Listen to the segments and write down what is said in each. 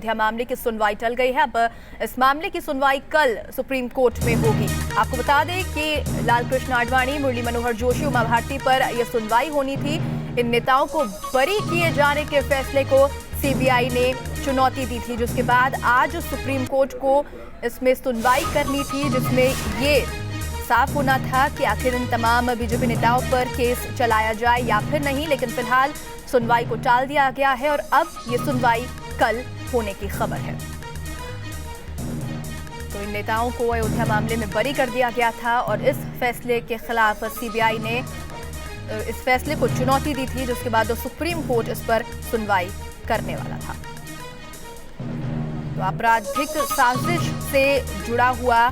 अयोध्या मामले की सुनवाई टल गई है। अब इस मामले की सुनवाई कल सुप्रीम कोर्ट में होगी। आपको बता दें कि लालकृष्ण आडवाणी, मुरली मनोहर जोशी, उमा भारती पर यह सुनवाई होनी थी। इन नेताओं को बरी किए जाने के फैसले को सीबीआई ने चुनौती दी थी, जिसके बाद आज सुप्रीम कोर्ट को इसमें सुनवाई करनी थी, जिसमें ये साफ होना था कि आखिर इन तमाम बीजेपी नेताओं पर केस चलाया जाए या फिर नहीं। लेकिन फिलहाल सुनवाई को टाल दिया गया है और अब ये सुनवाई कल होने की खबर है। तो इन नेताओं को अयोध्या मामले में बरी कर दिया गया था और इस फैसले के खिलाफ सीबीआई ने इस फैसले को चुनौती दी थी, जिसके बाद सुप्रीम कोर्ट इस पर सुनवाई करने वाला था। तो आपराधिक साजिश से जुड़ा हुआ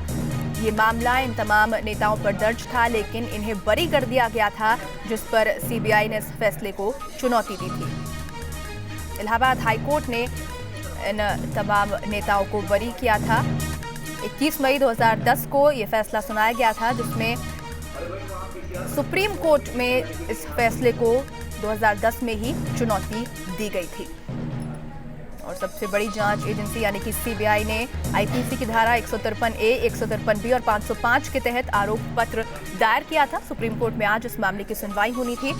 ये मामला इन तमाम नेताओं पर दर्ज था, लेकिन इन्हें बरी कर दिया गया था, जिस पर सीबीआई ने इस फैसले को चुनौती दी थी। इलाहाबाद हाईकोर्ट ने इन तमाम नेताओं को बरी किया था। 21 मई 2010 को ये फैसला सुनाया गया था, जिसमें सुप्रीम कोर्ट में इस फैसले को 2010 में ही चुनौती दी गई थी। और सबसे बड़ी जांच एजेंसी यानी कि सीबीआई ने आईपीसी की धारा 153A, 153B और 505 के तहत आरोप पत्र दायर किया था। सुप्रीम कोर्ट में आज इस मामले की सुनवाई होनी थी।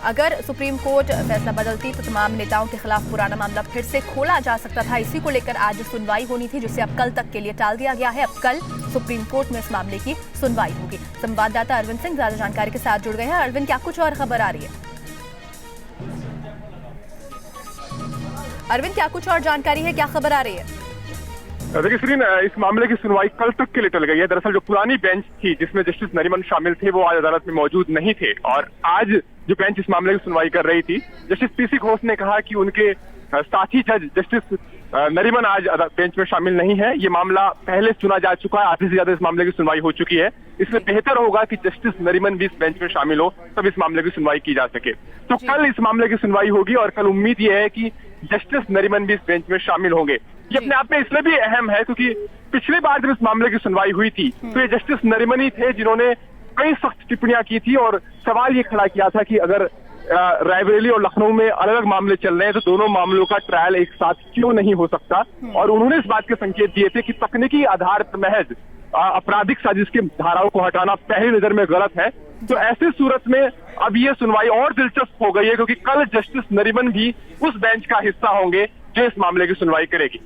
अगर सुप्रीम कोर्ट फैसला बदलती तो तमाम नेताओं के खिलाफ पुराना मामला फिर से खोला जा सकता था। इसी को लेकर आज सुनवाई होनी थी, जिसे अब कल तक के लिए टाल दिया गया है। अब कल सुप्रीम कोर्ट में इस मामले की सुनवाई होगी। संवाददाता अरविंद सिंह ज्यादा जानकारी के साथ जुड़ गए हैं। अरविंद, क्या कुछ और खबर आ रही है? अरविंद, क्या कुछ और जानकारी है, क्या खबर आ रही है? देखिए श्रीन, इस मामले की सुनवाई कल तक के लिए टल गई है। दरअसल जो पुरानी बेंच थी जिसमें जस्टिस नरीमन शामिल थे, वो आज अदालत में मौजूद नहीं थे और आज जो बेंच इस मामले की सुनवाई कर रही थी, जस्टिस पीसी घोष ने कहा कि उनके साथी जज जस्टिस नरीमन आज बेंच में शामिल नहीं है। ये मामला पहले सुना जा चुका है, आधे से ज्यादा इस मामले की सुनवाई हो चुकी है। इसलिए बेहतर होगा कि जस्टिस नरीमन भी इस बेंच में शामिल हो, तब इस मामले की सुनवाई की जा सके। तो कल इस मामले की सुनवाई होगी और कल उम्मीद यह है कि जस्टिस नरीमन भी इस बेंच में शामिल होंगे। ये अपने आप में इसलिए भी अहम है क्योंकि पिछली बार जब इस मामले की सुनवाई हुई थी तो ये जस्टिस नरीमन ही थे जिन्होंने कई सख्त टिप्पणियां की थी और सवाल ये खड़ा किया था कि अगर रायबरेली और लखनऊ में अलग अलग मामले चल रहे हैं तो दोनों मामलों का ट्रायल एक साथ क्यों नहीं हो सकता। और उन्होंने इस बात के संकेत दिए थे कि तकनीकी आधार पर महज आपराधिक साजिश की धाराओं को हटाना पहली नजर में गलत है। तो ऐसी सूरत में अब ये सुनवाई और दिलचस्प हो गई है क्योंकि कल जस्टिस नरीमन भी उस बेंच का हिस्सा होंगे जो इस मामले की सुनवाई करेगी।